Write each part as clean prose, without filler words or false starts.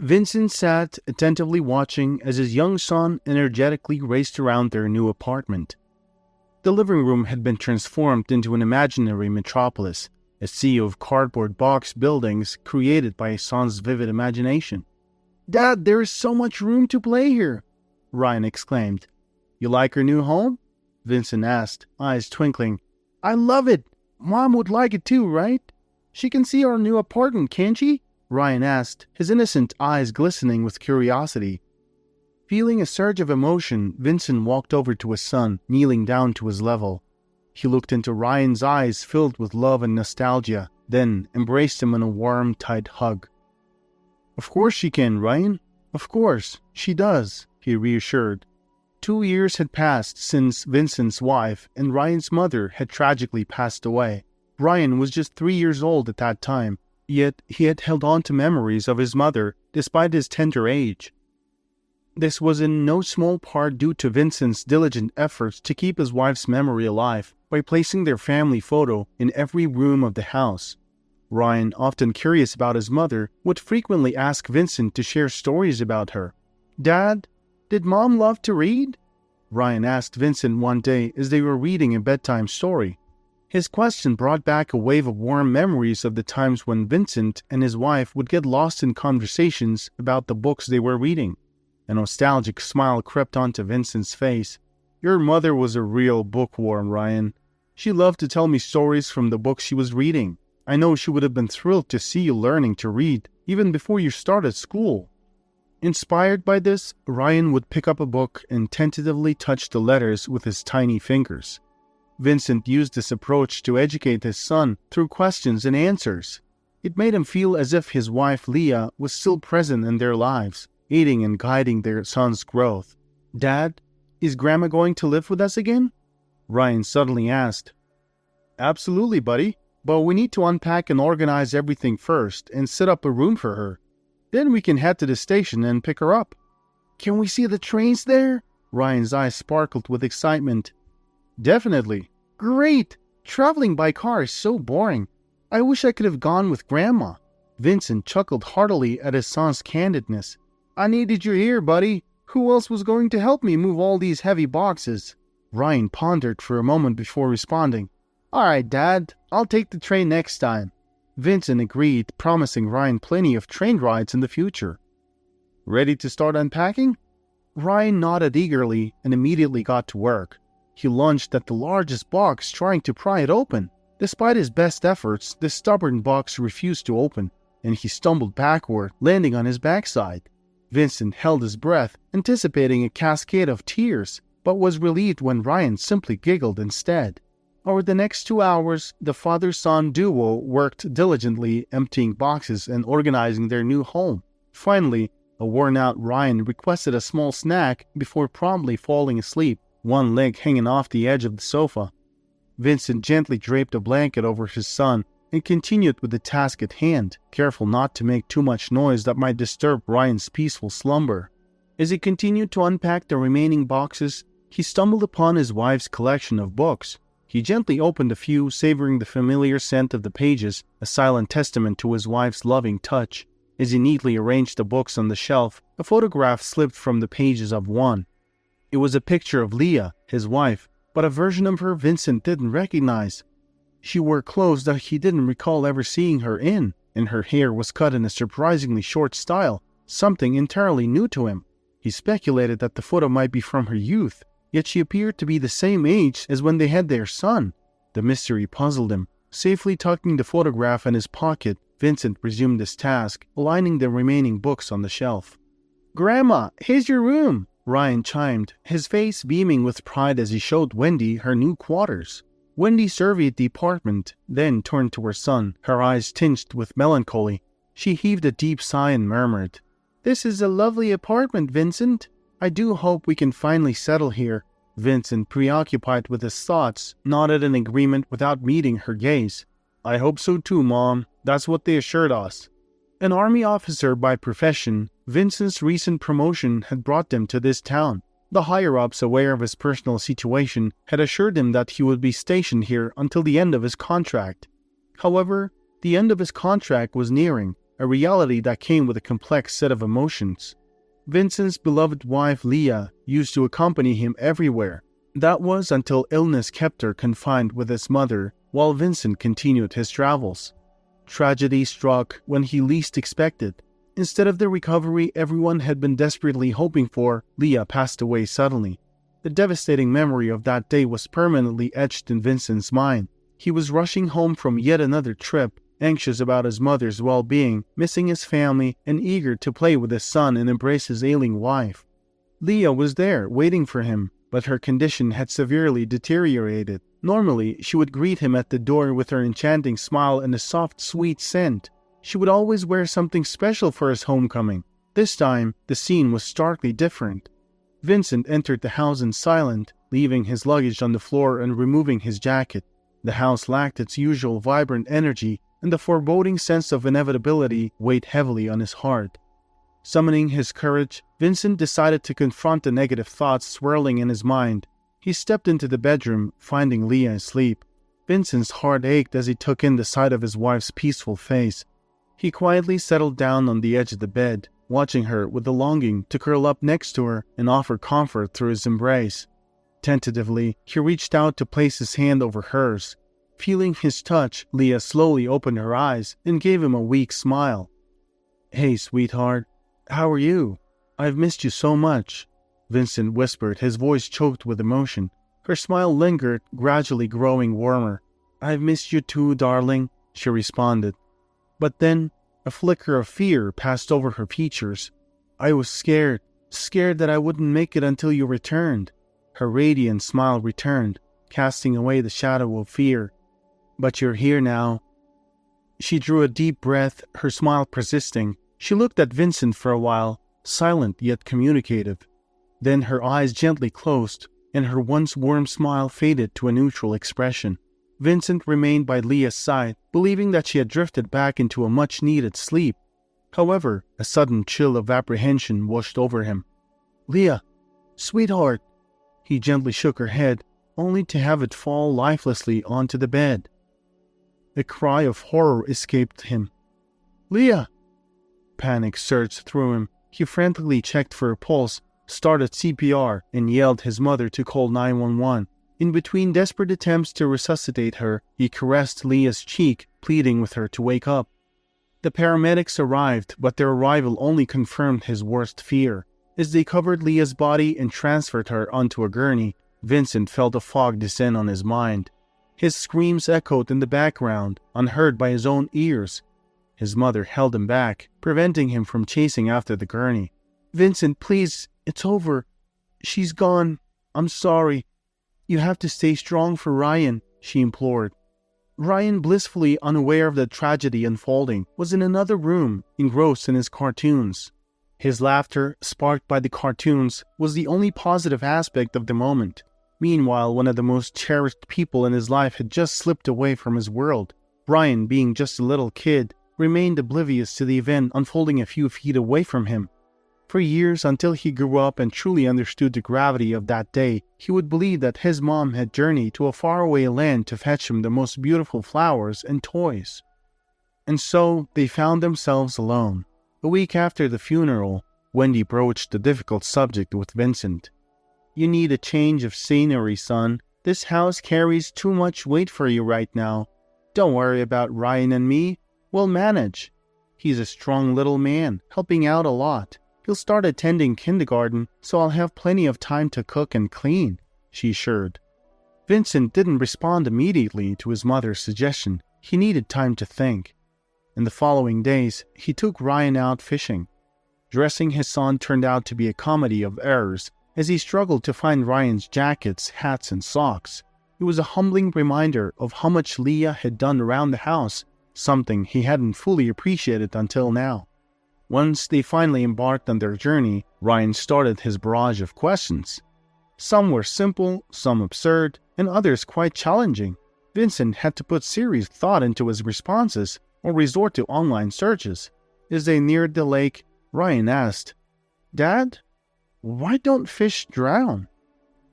Vincent sat attentively watching as his young son energetically raced around their new apartment. The living room had been transformed into an imaginary metropolis, a sea of cardboard box buildings created by his son's vivid imagination. "Dad, there is so much room to play here," Ryan exclaimed. "You like our new home?" Vincent asked, eyes twinkling. "I love it. Mom would like it too, right? She can see our new apartment, can't she?" Ryan asked, his innocent eyes glistening with curiosity. Feeling a surge of emotion, Vincent walked over to his son, kneeling down to his level. He looked into Ryan's eyes filled with love and nostalgia, then embraced him in a warm, tight hug. "Of course she can, Ryan. Of course, she does," he reassured. 2 years had passed since Vincent's wife and Ryan's mother had tragically passed away. Ryan was just 3 years old at that time, yet he had held on to memories of his mother despite his tender age. This was in no small part due to Vincent's diligent efforts to keep his wife's memory alive by placing their family photo in every room of the house. Ryan, often curious about his mother, would frequently ask Vincent to share stories about her. "Dad, did Mom love to read?" Ryan asked Vincent one day as they were reading a bedtime story. His question brought back a wave of warm memories of the times when Vincent and his wife would get lost in conversations about the books they were reading. A nostalgic smile crept onto Vincent's face. "Your mother was a real bookworm, Ryan. She loved to tell me stories from the books she was reading. I know she would have been thrilled to see you learning to read, even before you started school." Inspired by this, Ryan would pick up a book and tentatively touch the letters with his tiny fingers. Vincent used this approach to educate his son through questions and answers. It made him feel as if his wife Leah was still present in their lives, aiding and guiding their son's growth. "Dad, is Grandma going to live with us again?" Ryan suddenly asked. "Absolutely, buddy, but we need to unpack and organize everything first and set up a room for her. Then we can head to the station and pick her up." "Can we see the trains there?" Ryan's eyes sparkled with excitement. "Definitely." "Great! Traveling by car is so boring. I wish I could have gone with Grandma." Vincent chuckled heartily at his son's candidness. "I needed you here, buddy. Who else was going to help me move all these heavy boxes?" Ryan pondered for a moment before responding. "All right, Dad. I'll take the train next time." Vincent agreed, promising Ryan plenty of train rides in the future. "Ready to start unpacking?" Ryan nodded eagerly and immediately got to work. He lunged at the largest box, trying to pry it open. Despite his best efforts, the stubborn box refused to open, and he stumbled backward, landing on his backside. Vincent held his breath, anticipating a cascade of tears, but was relieved when Ryan simply giggled instead. Over the next 2 hours, the father-son duo worked diligently, emptying boxes and organizing their new home. Finally, a worn-out Ryan requested a small snack before promptly falling asleep, one leg hanging off the edge of the sofa. Vincent gently draped a blanket over his son and continued with the task at hand, careful not to make too much noise that might disturb Ryan's peaceful slumber. As he continued to unpack the remaining boxes, he stumbled upon his wife's collection of books. He gently opened a few, savoring the familiar scent of the pages, a silent testament to his wife's loving touch. As he neatly arranged the books on the shelf, a photograph slipped from the pages of one. It was a picture of Leah, his wife, but a version of her Vincent didn't recognize. She wore clothes that he didn't recall ever seeing her in, and her hair was cut in a surprisingly short style, something entirely new to him. He speculated that the photo might be from her youth, yet she appeared to be the same age as when they had their son. The mystery puzzled him. Safely tucking the photograph in his pocket, Vincent resumed his task, aligning the remaining books on the shelf. "Grandma, here's your room," Ryan chimed, his face beaming with pride as he showed Wendy her new quarters. Wendy surveyed the apartment, then turned to her son, her eyes tinged with melancholy. She heaved a deep sigh and murmured, "This is a lovely apartment, Vincent. I do hope we can finally settle here." Vincent, preoccupied with his thoughts, nodded in agreement without meeting her gaze. "I hope so too, Mom. That's what they assured us." An army officer by profession, Vincent's recent promotion had brought them to this town. The higher-ups, aware of his personal situation, had assured him that he would be stationed here until the end of his contract. However, the end of his contract was nearing, a reality that came with a complex set of emotions. Vincent's beloved wife Leah used to accompany him everywhere. That was until illness kept her confined with his mother while Vincent continued his travels. Tragedy struck when he least expected. Instead of the recovery everyone had been desperately hoping for, Leah passed away suddenly. The devastating memory of that day was permanently etched in Vincent's mind. He was rushing home from yet another trip, anxious about his mother's well-being, missing his family, and eager to play with his son and embrace his ailing wife. Leah was there, waiting for him, but her condition had severely deteriorated. Normally, she would greet him at the door with her enchanting smile and a soft, sweet scent. She would always wear something special for his homecoming. This time, the scene was starkly different. Vincent entered the house in silence, leaving his luggage on the floor and removing his jacket. The house lacked its usual vibrant energy, and the foreboding sense of inevitability weighed heavily on his heart. Summoning his courage, Vincent decided to confront the negative thoughts swirling in his mind. He stepped into the bedroom, finding Leah asleep. Vincent's heart ached as he took in the sight of his wife's peaceful face. He quietly settled down on the edge of the bed, watching her with the longing to curl up next to her and offer comfort through his embrace. Tentatively, he reached out to place his hand over hers. Feeling his touch, Leah slowly opened her eyes and gave him a weak smile. "Hey, sweetheart. How are you? I've missed you so much," Vincent whispered, his voice choked with emotion. Her smile lingered, gradually growing warmer. "I've missed you too, darling," she responded. But then, a flicker of fear passed over her features. "I was scared that I wouldn't make it until you returned." Her radiant smile returned, casting away the shadow of fear. "But you're here now." She drew a deep breath, her smile persisting. She looked at Vincent for a while, silent yet communicative. Then her eyes gently closed, and her once warm smile faded to a neutral expression. Vincent remained by Leah's side, believing that she had drifted back into a much-needed sleep. However, a sudden chill of apprehension washed over him. "Leah, sweetheart!" He gently shook her head, only to have it fall lifelessly onto the bed. A cry of horror escaped him. "Leah!" Panic surged through him. He frantically checked for a pulse, started CPR, and yelled his mother to call 911. In between desperate attempts to resuscitate her, he caressed Leah's cheek, pleading with her to wake up. The paramedics arrived, but their arrival only confirmed his worst fear. As they covered Leah's body and transferred her onto a gurney, Vincent felt a fog descend on his mind. His screams echoed in the background, unheard by his own ears. His mother held him back, preventing him from chasing after the gurney. "Vincent, please, it's over. She's gone. I'm sorry. You have to stay strong for Ryan," she implored. Ryan, blissfully unaware of the tragedy unfolding, was in another room, engrossed in his cartoons. His laughter, sparked by the cartoons, was the only positive aspect of the moment. Meanwhile, one of the most cherished people in his life had just slipped away from his world. Ryan, being just a little kid, remained oblivious to the event unfolding a few feet away from him. For years, until he grew up and truly understood the gravity of that day, he would believe that his mom had journeyed to a faraway land to fetch him the most beautiful flowers and toys. And so, they found themselves alone. A week after the funeral, Wendy broached the difficult subject with Vincent. "You need a change of scenery, son. This house carries too much weight for you right now. Don't worry about Ryan and me. We'll manage. He's a strong little man, helping out a lot. He'll start attending kindergarten, so I'll have plenty of time to cook and clean," she assured. Vincent didn't respond immediately to his mother's suggestion. He needed time to think. In the following days, he took Ryan out fishing. Dressing his son turned out to be a comedy of errors, as he struggled to find Ryan's jackets, hats, and socks. It was a humbling reminder of how much Leah had done around the house, something he hadn't fully appreciated until now. Once they finally embarked on their journey, Ryan started his barrage of questions. Some were simple, some absurd, and others quite challenging. Vincent had to put serious thought into his responses or resort to online searches. As they neared the lake, Ryan asked, "Dad, why don't fish drown?"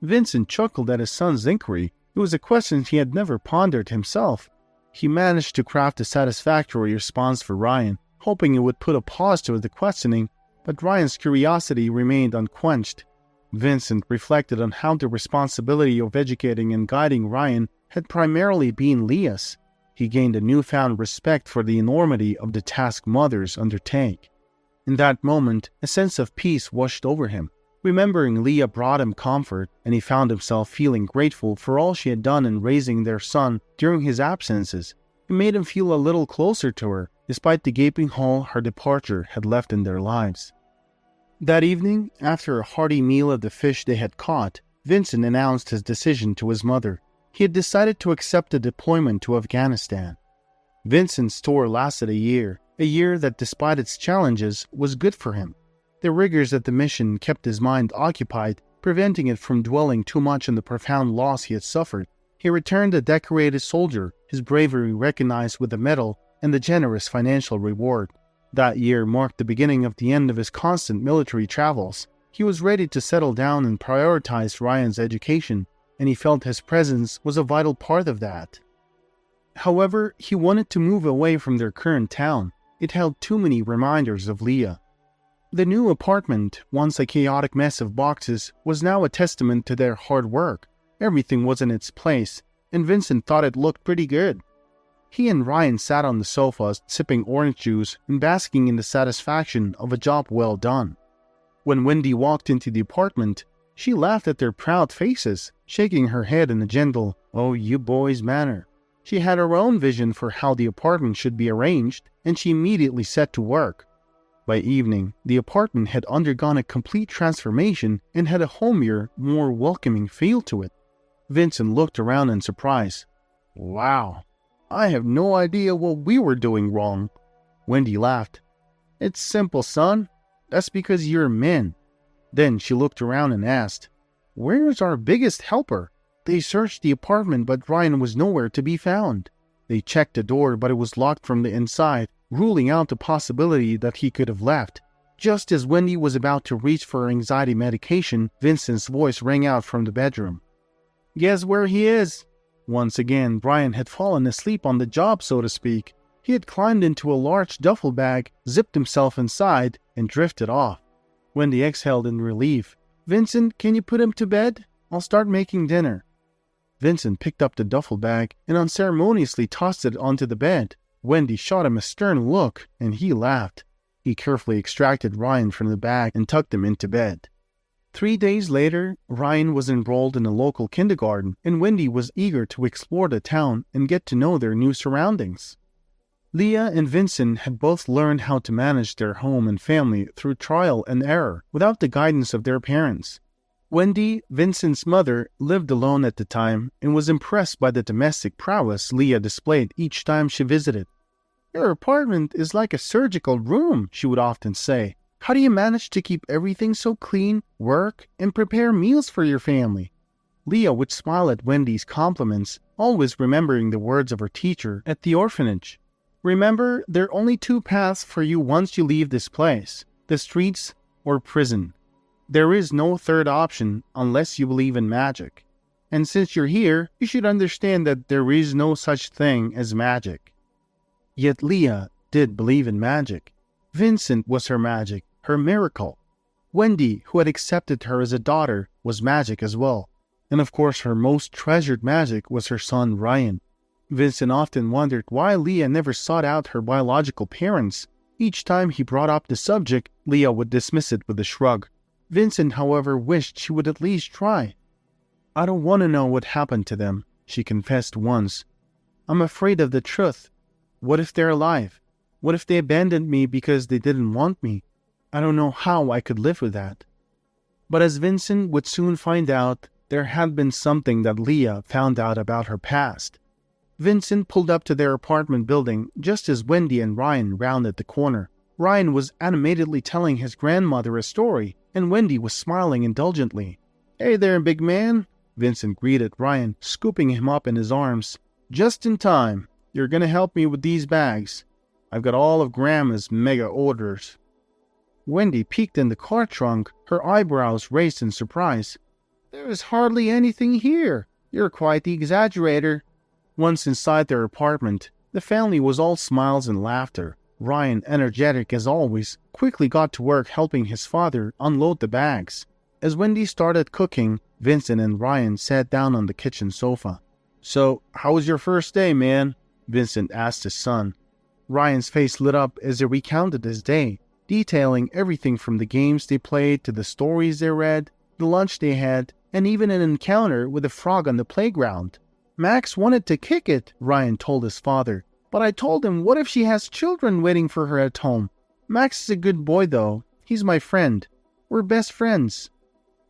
Vincent chuckled at his son's inquiry. It was a question he had never pondered himself. He managed to craft a satisfactory response for Ryan, hoping it would put a pause to the questioning, but Ryan's curiosity remained unquenched. Vincent reflected on how the responsibility of educating and guiding Ryan had primarily been Leah's. He gained a newfound respect for the enormity of the task mothers undertake. In that moment, a sense of peace washed over him. Remembering Leah brought him comfort, and he found himself feeling grateful for all she had done in raising their son during his absences. It made him feel a little closer to her, despite the gaping hole her departure had left in their lives. That evening, after a hearty meal of the fish they had caught, Vincent announced his decision to his mother. He had decided to accept a deployment to Afghanistan. Vincent's tour lasted a year that, despite its challenges, was good for him. The rigors of the mission kept his mind occupied, preventing it from dwelling too much on the profound loss he had suffered. He returned a decorated soldier, his bravery recognized with a medal and the generous financial reward. That year marked the beginning of the end of his constant military travels. He was ready to settle down and prioritize Ryan's education, and he felt his presence was a vital part of that. However, he wanted to move away from their current town. It held too many reminders of Leah. The new apartment, once a chaotic mess of boxes, was now a testament to their hard work. Everything was in its place, and Vincent thought it looked pretty good. He and Ryan sat on the sofa, sipping orange juice and basking in the satisfaction of a job well done. When Wendy walked into the apartment, she laughed at their proud faces, shaking her head in a gentle, "Oh, you boys" manner. She had her own vision for how the apartment should be arranged, and she immediately set to work. By evening, the apartment had undergone a complete transformation and had a homier, more welcoming feel to it. Vincent looked around in surprise. "Wow, I have no idea what we were doing wrong." Wendy laughed. "It's simple, son. That's because you're men." Then she looked around and asked, "Where's our biggest helper?" They searched the apartment, but Ryan was nowhere to be found. They checked the door, but it was locked from the inside, ruling out the possibility that he could have left. Just as Wendy was about to reach for her anxiety medication, Vincent's voice rang out from the bedroom. "Guess where he is?" Once again, Brian had fallen asleep on the job, so to speak. He had climbed into a large duffel bag, zipped himself inside, and drifted off. Wendy exhaled in relief. "Vincent, can you put him to bed? I'll start making dinner." Vincent picked up the duffel bag and unceremoniously tossed it onto the bed. Wendy shot him a stern look, and he laughed. He carefully extracted Ryan from the bag and tucked him into bed. 3 days later, Ryan was enrolled in a local kindergarten, and Wendy was eager to explore the town and get to know their new surroundings. Leah and Vincent had both learned how to manage their home and family through trial and error, without the guidance of their parents. Wendy, Vincent's mother, lived alone at the time and was impressed by the domestic prowess Leah displayed each time she visited. "Your apartment is like a surgical room," she would often say. "How do you manage to keep everything so clean, work, and prepare meals for your family?" Leah would smile at Wendy's compliments, always remembering the words of her teacher at the orphanage. "Remember, there are only 2 paths for you once you leave this place: the streets or prison. There is no third option unless you believe in magic. And since you're here, you should understand that there is no such thing as magic." Yet Leah did believe in magic. Vincent was her magic, her miracle. Wendy, who had accepted her as a daughter, was magic as well. And of course, her most treasured magic was her son Ryan. Vincent often wondered why Leah never sought out her biological parents. Each time he brought up the subject, Leah would dismiss it with a shrug. Vincent, however, wished she would at least try. "I don't want to know what happened to them," she confessed once. "I'm afraid of the truth. What if they're alive? What if they abandoned me because they didn't want me? I don't know how I could live with that." But as Vincent would soon find out, there had been something that Leah found out about her past. Vincent pulled up to their apartment building just as Wendy and Ryan rounded the corner. Ryan was animatedly telling his grandmother a story, and Wendy was smiling indulgently. "Hey there, big man," Vincent greeted Ryan, scooping him up in his arms. "Just in time. You're gonna help me with these bags. I've got all of Grandma's mega orders." Wendy peeked in the car trunk, her eyebrows raised in surprise. "There is hardly anything here. You're quite the exaggerator." Once inside their apartment, the family was all smiles and laughter. Ryan, energetic as always, quickly got to work helping his father unload the bags. As Wendy started cooking, Vincent and Ryan sat down on the kitchen sofa. "So, how was your first day, man?" Vincent asked his son. Ryan's face lit up as he recounted his day, detailing everything from the games they played to the stories they read, the lunch they had, and even an encounter with a frog on the playground. "Max wanted to kick it," Ryan told his father, "but I told him, what if she has children waiting for her at home? Max is a good boy though. He's my friend. We're best friends."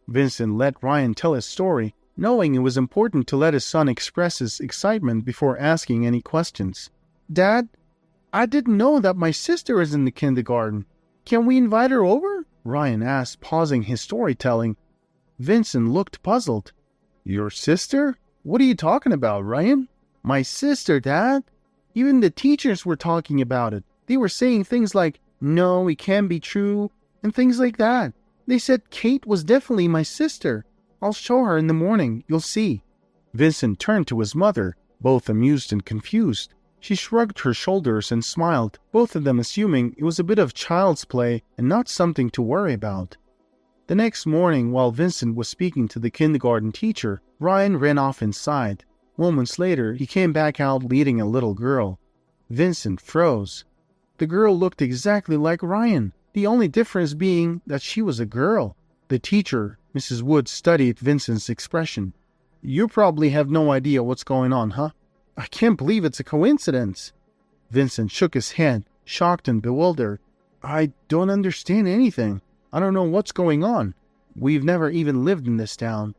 Vincent let Ryan tell his story, knowing it was important to let his son express his excitement before asking any questions. "Dad, I didn't know that my sister is in the kindergarten. Can we invite her over?" Ryan asked, pausing his storytelling. Vincent looked puzzled. "Your sister? What are you talking about, Ryan?" "My sister, Dad. Even the teachers were talking about it. They were saying things like, 'No, it can't be true,' and things like that. They said Kate was definitely my sister. I'll show her in the morning, you'll see." Vincent turned to his mother, both amused and confused. She shrugged her shoulders and smiled, both of them assuming it was a bit of child's play and not something to worry about. The next morning, while Vincent was speaking to the kindergarten teacher, Ryan ran off inside. Moments later, he came back out leading a little girl. Vincent froze. The girl looked exactly like Ryan, the only difference being that she was a girl. The teacher, Mrs. Wood, studied Vincent's expression. "You probably have no idea what's going on, huh? I can't believe it's a coincidence." Vincent shook his head, shocked and bewildered. "I don't understand anything. I don't know what's going on. We've never even lived in this town."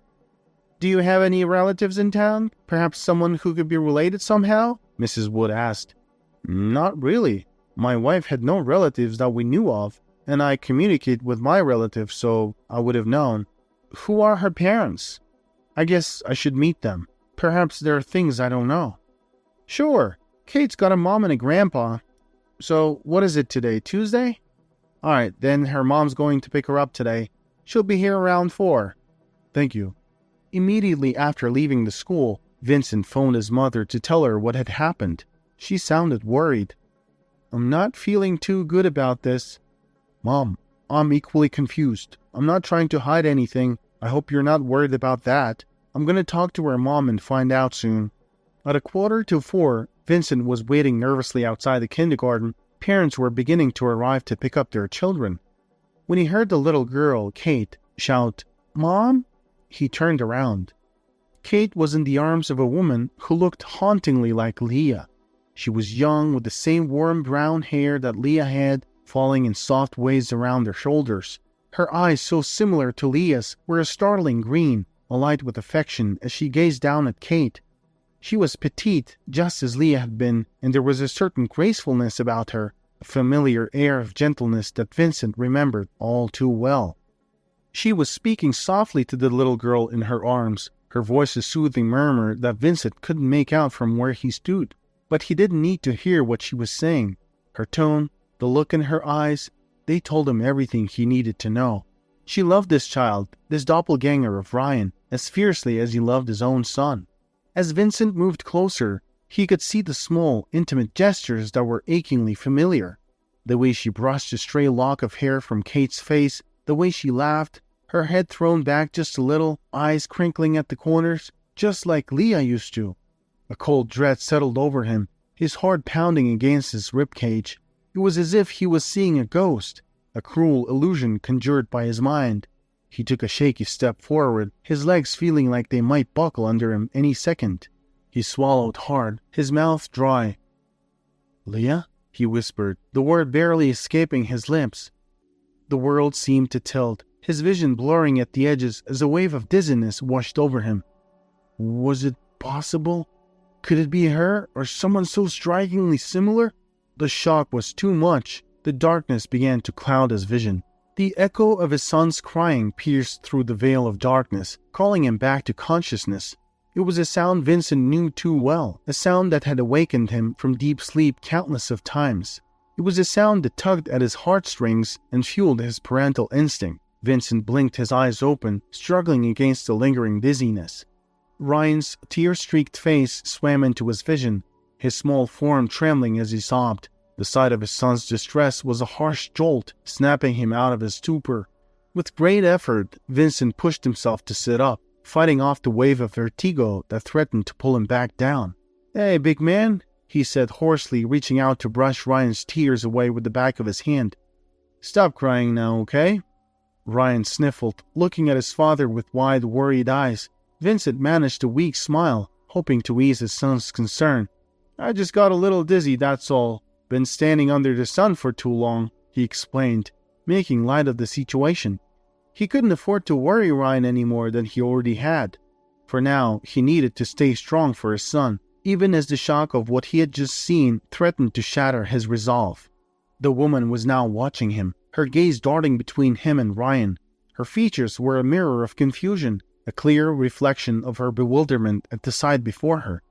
"Do you have any relatives in town? Perhaps someone who could be related somehow?" Mrs. Wood asked. "Not really. My wife had no relatives that we knew of, and I communicate with my relatives, so I would have known." "Who are her parents?" "I guess I should meet them. Perhaps there are things I don't know." "Sure. Kate's got a mom and a grandpa. So, what is it today, Tuesday?" "All right, then her mom's going to pick her up today. She'll be here around 4. "Thank you." Immediately after leaving the school, Vincent phoned his mother to tell her what had happened. She sounded worried. "I'm not feeling too good about this." "Mom, I'm equally confused. I'm not trying to hide anything. I hope you're not worried about that. I'm going to talk to her mom and find out soon." At 3:45, Vincent was waiting nervously outside the kindergarten. Parents were beginning to arrive to pick up their children. When he heard the little girl, Kate, shout, "Mom?" he turned around. Kate was in the arms of a woman who looked hauntingly like Leah. She was young, with the same warm brown hair that Leah had, falling in soft waves around her shoulders. Her eyes, so similar to Leah's, were a startling green, alight with affection as she gazed down at Kate. She was petite, just as Leah had been, and there was a certain gracefulness about her, a familiar air of gentleness that Vincent remembered all too well. She was speaking softly to the little girl in her arms, her voice a soothing murmur that Vincent couldn't make out from where he stood. But he didn't need to hear what she was saying. Her tone, the look in her eyes, they told him everything he needed to know. She loved this child, this doppelganger of Ryan, as fiercely as he loved his own son. As Vincent moved closer, he could see the small, intimate gestures that were achingly familiar. The way she brushed a stray lock of hair from Kate's face, the way she laughed, her head thrown back just a little, eyes crinkling at the corners, just like Leah used to. A cold dread settled over him, his heart pounding against his ribcage. It was as if he was seeing a ghost, a cruel illusion conjured by his mind. He took a shaky step forward, his legs feeling like they might buckle under him any second. He swallowed hard, his mouth dry. "Leah?" he whispered, the word barely escaping his lips. The world seemed to tilt, his vision blurring at the edges as a wave of dizziness washed over him. Was it possible? Could it be her, or someone so strikingly similar? The shock was too much. The darkness began to cloud his vision. The echo of his son's crying pierced through the veil of darkness, calling him back to consciousness. It was a sound Vincent knew too well, a sound that had awakened him from deep sleep countless of times. It was a sound that tugged at his heartstrings and fueled his parental instinct. Vincent blinked his eyes open, struggling against the lingering dizziness. Ryan's tear-streaked face swam into his vision, his small form trembling as he sobbed. The sight of his son's distress was a harsh jolt, snapping him out of his stupor. With great effort, Vincent pushed himself to sit up, fighting off the wave of vertigo that threatened to pull him back down. "Hey, big man," he said hoarsely, reaching out to brush Ryan's tears away with the back of his hand. "Stop crying now, okay?" Ryan sniffled, looking at his father with wide, worried eyes. Vincent managed a weak smile, hoping to ease his son's concern. "I just got a little dizzy, that's all. Been standing under the sun for too long," he explained, making light of the situation. He couldn't afford to worry Ryan any more than he already had. For now, he needed to stay strong for his son, even as the shock of what he had just seen threatened to shatter his resolve. The woman was now watching him, her gaze darting between him and Ryan. Her features were a mirror of confusion, a clear reflection of her bewilderment at the sight before her.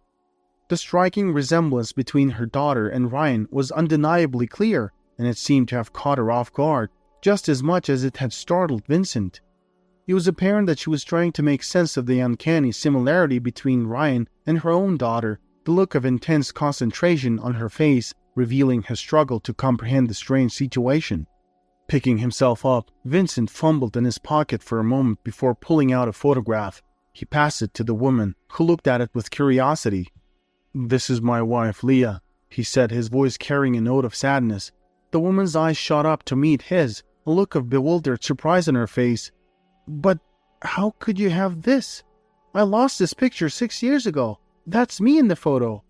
The striking resemblance between her daughter and Ryan was undeniably clear, and it seemed to have caught her off guard, just as much as it had startled Vincent. It was apparent that she was trying to make sense of the uncanny similarity between Ryan and her own daughter, the look of intense concentration on her face revealing her struggle to comprehend the strange situation. Picking himself up, Vincent fumbled in his pocket for a moment before pulling out a photograph. He passed it to the woman, who looked at it with curiosity. "This is my wife, Leah," he said, his voice carrying a note of sadness. The woman's eyes shot up to meet his, a look of bewildered surprise on her face. "But how could you have this? I lost this picture 6 years ago. That's me in the photo."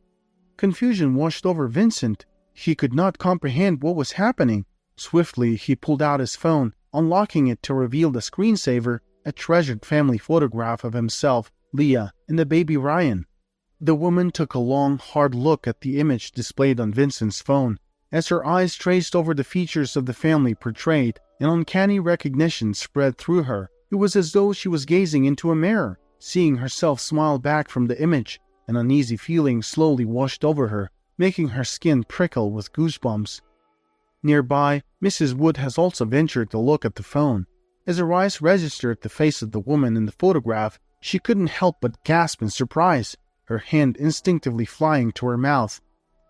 Confusion washed over Vincent. He could not comprehend what was happening. Swiftly, he pulled out his phone, unlocking it to reveal the screensaver, a treasured family photograph of himself, Leah, and the baby Ryan. The woman took a long, hard look at the image displayed on Vincent's phone. As her eyes traced over the features of the family portrayed, an uncanny recognition spread through her. It was as though she was gazing into a mirror, seeing herself smile back from the image. An uneasy feeling slowly washed over her, making her skin prickle with goosebumps. Nearby, Mrs. Wood has also ventured to look at the phone. As her eyes registered the face of the woman in the photograph, she couldn't help but gasp in surprise, her hand instinctively flying to her mouth.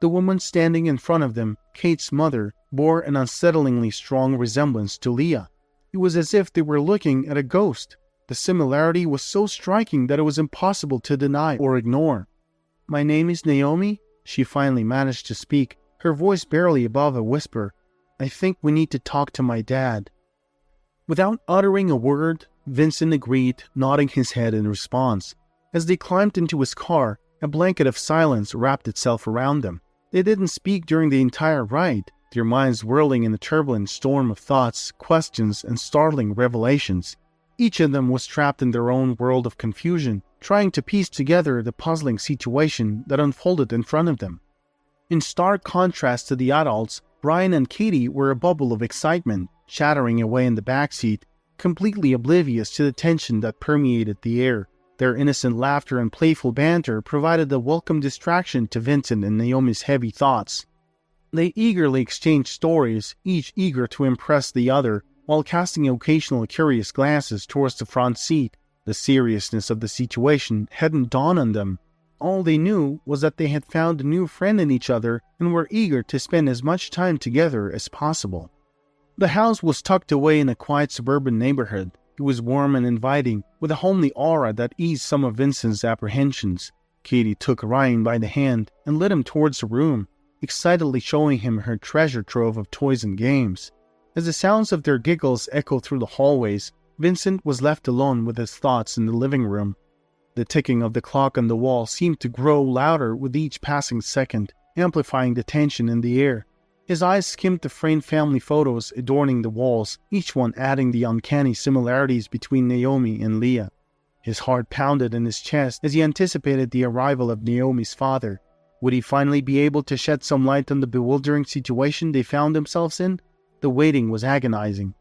The woman standing in front of them, Kate's mother, bore an unsettlingly strong resemblance to Leah. It was as if they were looking at a ghost. The similarity was so striking that it was impossible to deny or ignore. "My name is Naomi," she finally managed to speak, her voice barely above a whisper. "I think we need to talk to my dad." Without uttering a word, Vincent agreed, nodding his head in response. As they climbed into his car, a blanket of silence wrapped itself around them. They didn't speak during the entire ride, their minds whirling in a turbulent storm of thoughts, questions, and startling revelations. Each of them was trapped in their own world of confusion, trying to piece together the puzzling situation that unfolded in front of them. In stark contrast to the adults, Brian and Katie were a bubble of excitement, chattering away in the backseat, completely oblivious to the tension that permeated the air. Their innocent laughter and playful banter provided a welcome distraction to Vincent and Naomi's heavy thoughts. They eagerly exchanged stories, each eager to impress the other, while casting occasional curious glances towards the front seat. The seriousness of the situation hadn't dawned on them. All they knew was that they had found a new friend in each other and were eager to spend as much time together as possible. The house was tucked away in a quiet suburban neighborhood. It was warm and inviting, with a homely aura that eased some of Vincent's apprehensions. Katie took Ryan by the hand and led him towards the room, excitedly showing him her treasure trove of toys and games. As the sounds of their giggles echoed through the hallways, Vincent was left alone with his thoughts in the living room. The ticking of the clock on the wall seemed to grow louder with each passing second, amplifying the tension in the air. His eyes skimmed the framed family photos adorning the walls, each one adding the uncanny similarities between Naomi and Leah. His heart pounded in his chest as he anticipated the arrival of Naomi's father. Would he finally be able to shed some light on the bewildering situation they found themselves in? The waiting was agonizing.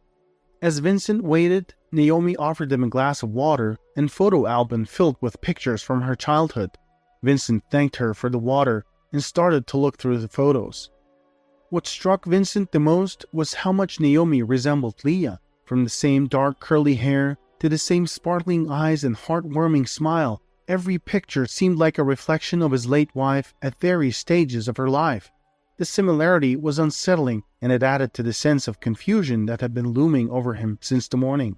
As Vincent waited, Naomi offered him a glass of water and photo album filled with pictures from her childhood. Vincent thanked her for the water and started to look through the photos. What struck Vincent the most was how much Naomi resembled Leah, from the same dark curly hair to the same sparkling eyes and heartwarming smile. Every picture seemed like a reflection of his late wife at various stages of her life. The similarity was unsettling, and it added to the sense of confusion that had been looming over him since the morning.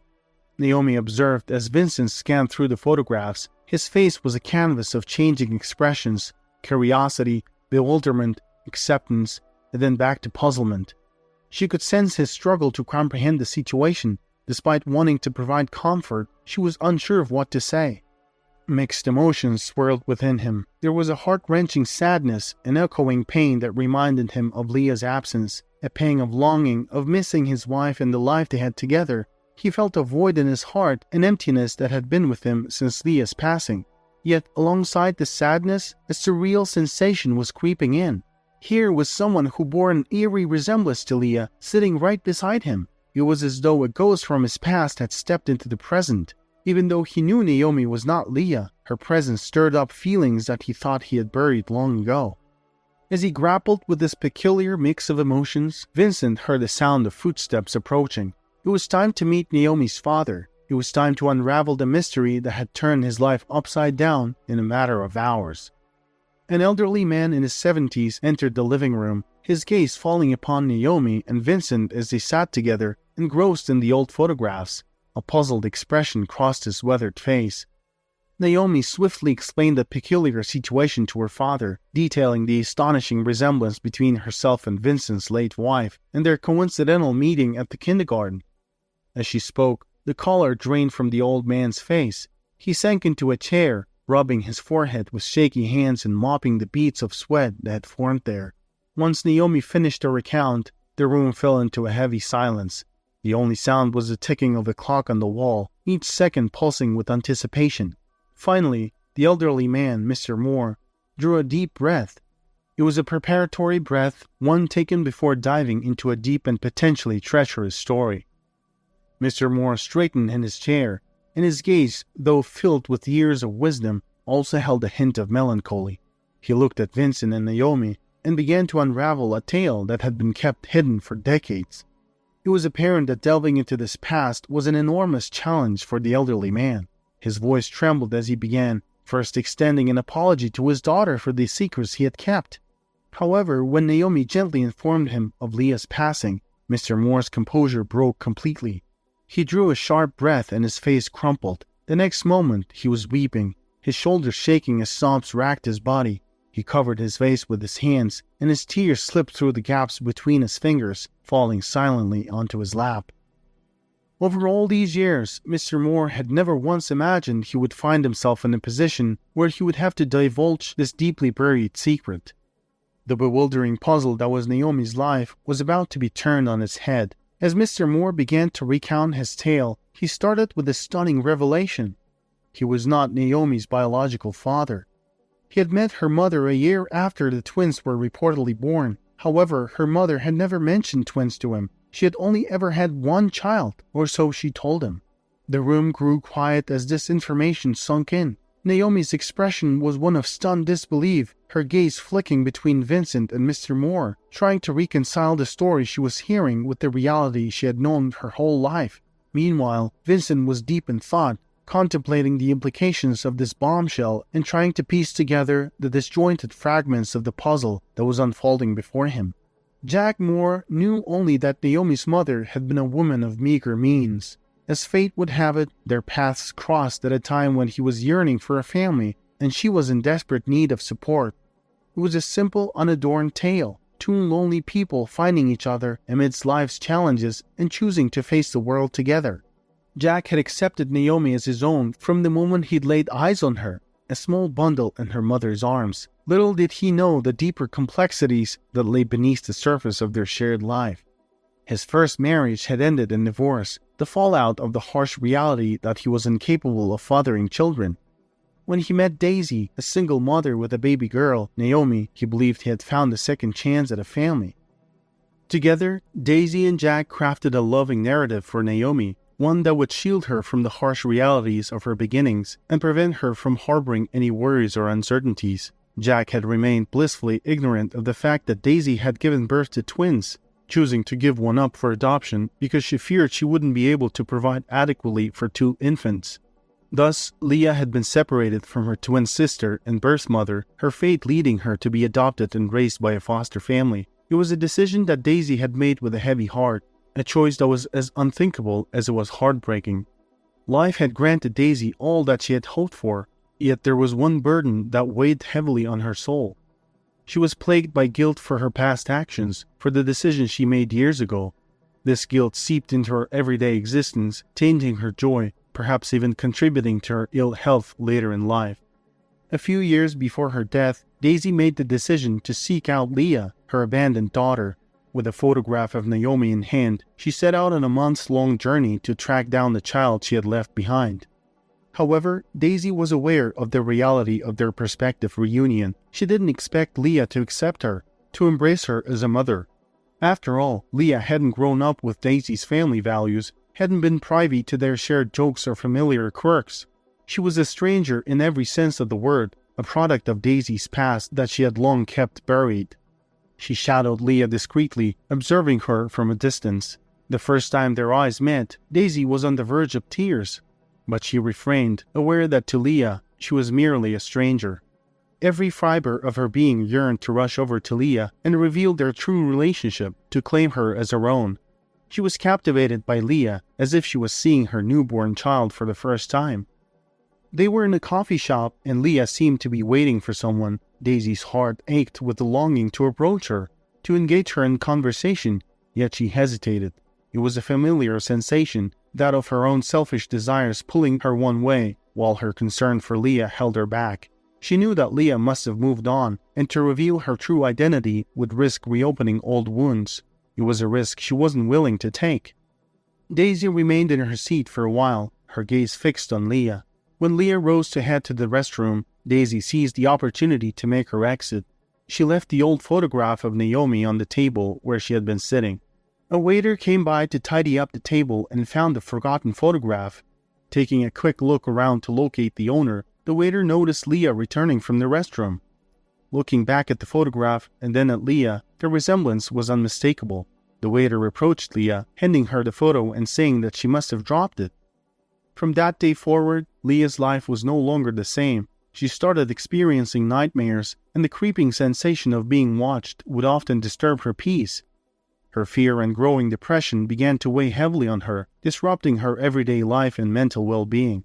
Naomi observed as Vincent scanned through the photographs. His face was a canvas of changing expressions: curiosity, bewilderment, acceptance, and then back to puzzlement. She could sense his struggle to comprehend the situation. Despite wanting to provide comfort, she was unsure of what to say. Mixed emotions swirled within him. There was a heart-wrenching sadness, an echoing pain that reminded him of Leah's absence, a pang of longing, of missing his wife and the life they had together. He felt a void in his heart, an emptiness that had been with him since Leah's passing. Yet, alongside the sadness, a surreal sensation was creeping in. Here was someone who bore an eerie resemblance to Leah, sitting right beside him. It was as though a ghost from his past had stepped into the present. Even though he knew Naomi was not Leah, her presence stirred up feelings that he thought he had buried long ago. As he grappled with this peculiar mix of emotions, Vincent heard the sound of footsteps approaching. It was time to meet Naomi's father. It was time to unravel the mystery that had turned his life upside down in a matter of hours. An elderly man in his 70s entered the living room, his gaze falling upon Naomi and Vincent as they sat together, engrossed in the old photographs. A puzzled expression crossed his weathered face. Naomi swiftly explained the peculiar situation to her father, detailing the astonishing resemblance between herself and Vincent's late wife and their coincidental meeting at the kindergarten. As she spoke, the color drained from the old man's face. He sank into a chair, rubbing his forehead with shaky hands and mopping the beads of sweat that had formed there. Once Naomi finished her account, the room fell into a heavy silence. The only sound was the ticking of the clock on the wall, each second pulsing with anticipation. Finally, the elderly man, Mr. Moore, drew a deep breath. It was a preparatory breath, one taken before diving into a deep and potentially treacherous story. Mr. Moore straightened in his chair, and his gaze, though filled with years of wisdom, also held a hint of melancholy. He looked at Vincent and Naomi and began to unravel a tale that had been kept hidden for decades. It was apparent that delving into this past was an enormous challenge for the elderly man. His voice trembled as he began, first extending an apology to his daughter for the secrets he had kept. However, when Naomi gently informed him of Leah's passing, Mr. Moore's composure broke completely. He drew a sharp breath and his face crumpled. The next moment, he was weeping, his shoulders shaking as sobs racked his body. He covered his face with his hands, and his tears slipped through the gaps between his fingers, falling silently onto his lap. Over all these years, Mr. Moore had never once imagined he would find himself in a position where he would have to divulge this deeply buried secret. The bewildering puzzle that was Naomi's life was about to be turned on its head. As Mr. Moore began to recount his tale, he started with a stunning revelation. He was not Naomi's biological father. He had met her mother a year after the twins were reportedly born. However, her mother had never mentioned twins to him. She had only ever had one child, or so she told him. The room grew quiet as this information sunk in. Naomi's expression was one of stunned disbelief, her gaze flicking between Vincent and Mr. Moore, trying to reconcile the story she was hearing with the reality she had known her whole life. Meanwhile, Vincent was deep in thought, contemplating the implications of this bombshell and trying to piece together the disjointed fragments of the puzzle that was unfolding before him. Jack Moore knew only that Naomi's mother had been a woman of meager means. As fate would have it, their paths crossed at a time when he was yearning for a family and she was in desperate need of support. It was a simple, unadorned tale, two lonely people finding each other amidst life's challenges and choosing to face the world together. Jack had accepted Naomi as his own from the moment he'd laid eyes on her, a small bundle in her mother's arms. Little did he know the deeper complexities that lay beneath the surface of their shared life. His first marriage had ended in divorce, the fallout of the harsh reality that he was incapable of fathering children. When he met Daisy, a single mother with a baby girl, Naomi, he believed he had found a second chance at a family. Together, Daisy and Jack crafted a loving narrative for Naomi, one that would shield her from the harsh realities of her beginnings and prevent her from harboring any worries or uncertainties. Jack had remained blissfully ignorant of the fact that Daisy had given birth to twins, choosing to give one up for adoption because she feared she wouldn't be able to provide adequately for two infants. Thus, Leah had been separated from her twin sister and birth mother, her fate leading her to be adopted and raised by a foster family. It was a decision that Daisy had made with a heavy heart, a choice that was as unthinkable as it was heartbreaking. Life had granted Daisy all that she had hoped for, yet there was one burden that weighed heavily on her soul. She was plagued by guilt for her past actions, for the decisions she made years ago. This guilt seeped into her everyday existence, tainting her joy, perhaps even contributing to her ill health later in life. A few years before her death, Daisy made the decision to seek out Leah, her abandoned daughter. With a photograph of Naomi in hand, she set out on a months-long journey to track down the child she had left behind. However, Daisy was aware of the reality of their prospective reunion. She didn't expect Leah to accept her, to embrace her as a mother. After all, Leah hadn't grown up with Daisy's family values, hadn't been privy to their shared jokes or familiar quirks. She was a stranger in every sense of the word, a product of Daisy's past that she had long kept buried. She shadowed Leah discreetly, observing her from a distance. The first time their eyes met, Daisy was on the verge of tears. But she refrained, aware that to Leah, she was merely a stranger. Every fiber of her being yearned to rush over to Leah and reveal their true relationship, to claim her as her own. She was captivated by Leah as if she was seeing her newborn child for the first time. They were in a coffee shop and Leah seemed to be waiting for someone. Daisy's heart ached with the longing to approach her, to engage her in conversation, yet she hesitated. It was a familiar sensation, that of her own selfish desires pulling her one way, while her concern for Leah held her back. She knew that Leah must have moved on, and to reveal her true identity would risk reopening old wounds. It was a risk she wasn't willing to take. Daisy remained in her seat for a while, her gaze fixed on Leah. When Leah rose to head to the restroom, Daisy seized the opportunity to make her exit. She left the old photograph of Naomi on the table where she had been sitting. A waiter came by to tidy up the table and found the forgotten photograph. Taking a quick look around to locate the owner, the waiter noticed Leah returning from the restroom. Looking back at the photograph and then at Leah, the resemblance was unmistakable. The waiter approached Leah, handing her the photo and saying that she must have dropped it. From that day forward, Leah's life was no longer the same. She started experiencing nightmares, and the creeping sensation of being watched would often disturb her peace. Her fear and growing depression began to weigh heavily on her, disrupting her everyday life and mental well-being.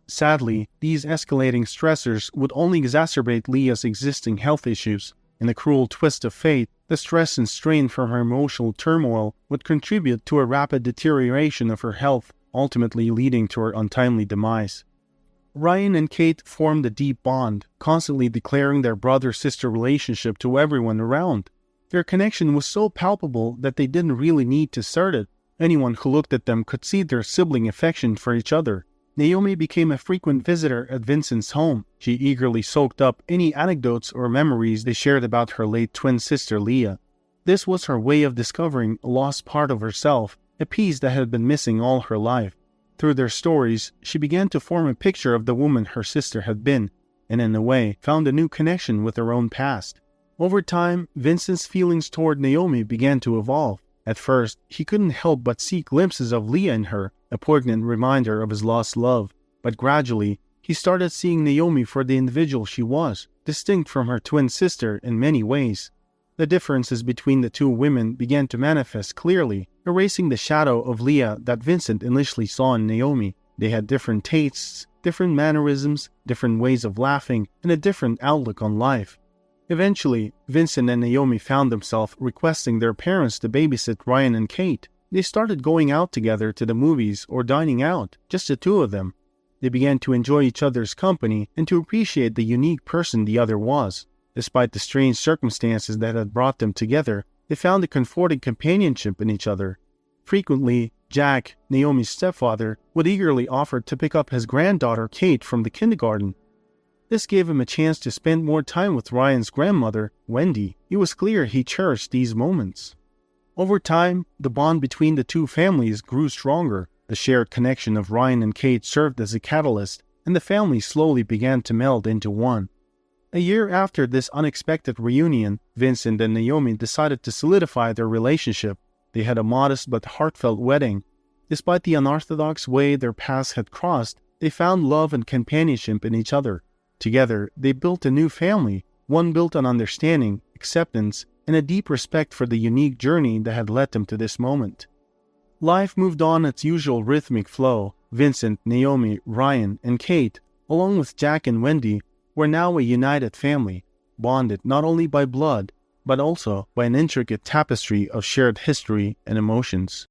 Sadly, these escalating stressors would only exacerbate Leah's existing health issues. In a cruel twist of fate, the stress and strain from her emotional turmoil would contribute to a rapid deterioration of her health, ultimately leading to her untimely demise. Ryan and Kate formed a deep bond, constantly declaring their brother-sister relationship to everyone around. Their connection was so palpable that they didn't really need to assert it. Anyone who looked at them could see their sibling affection for each other. Naomi became a frequent visitor at Vincent's home. She eagerly soaked up any anecdotes or memories they shared about her late twin sister Leah. This was her way of discovering a lost part of herself, a piece that had been missing all her life. Through their stories, she began to form a picture of the woman her sister had been, and in a way found a new connection with her own past. Over time, Vincent's feelings toward Naomi began to evolve. At first, he couldn't help but see glimpses of Leah in her, a poignant reminder of his lost love. But gradually, he started seeing Naomi for the individual she was, distinct from her twin sister in many ways. The differences between the two women began to manifest clearly, erasing the shadow of Leah that Vincent initially saw in Naomi. They had different tastes, different mannerisms, different ways of laughing, and a different outlook on life. Eventually, Vincent and Naomi found themselves requesting their parents to babysit Ryan and Kate. They started going out together to the movies or dining out, just the two of them. They began to enjoy each other's company and to appreciate the unique person the other was. Despite the strange circumstances that had brought them together, they found a comforting companionship in each other. Frequently, Jack, Naomi's stepfather, would eagerly offer to pick up his granddaughter Kate from the kindergarten. This gave him a chance to spend more time with Ryan's grandmother, Wendy. It was clear he cherished these moments. Over time, the bond between the two families grew stronger. The shared connection of Ryan and Kate served as a catalyst, and the family slowly began to meld into one. A year after this unexpected reunion, Vincent and Naomi decided to solidify their relationship. They had a modest but heartfelt wedding. Despite the unorthodox way their paths had crossed, They found love and companionship in each other. Together, they built a new family, one built on understanding, acceptance, and a deep respect for the unique journey that had led them to this moment. Life moved on its usual rhythmic flow. Vincent, Naomi, Ryan, and Kate, along with Jack and Wendy, were now a united family, bonded not only by blood, but also by an intricate tapestry of shared history and emotions.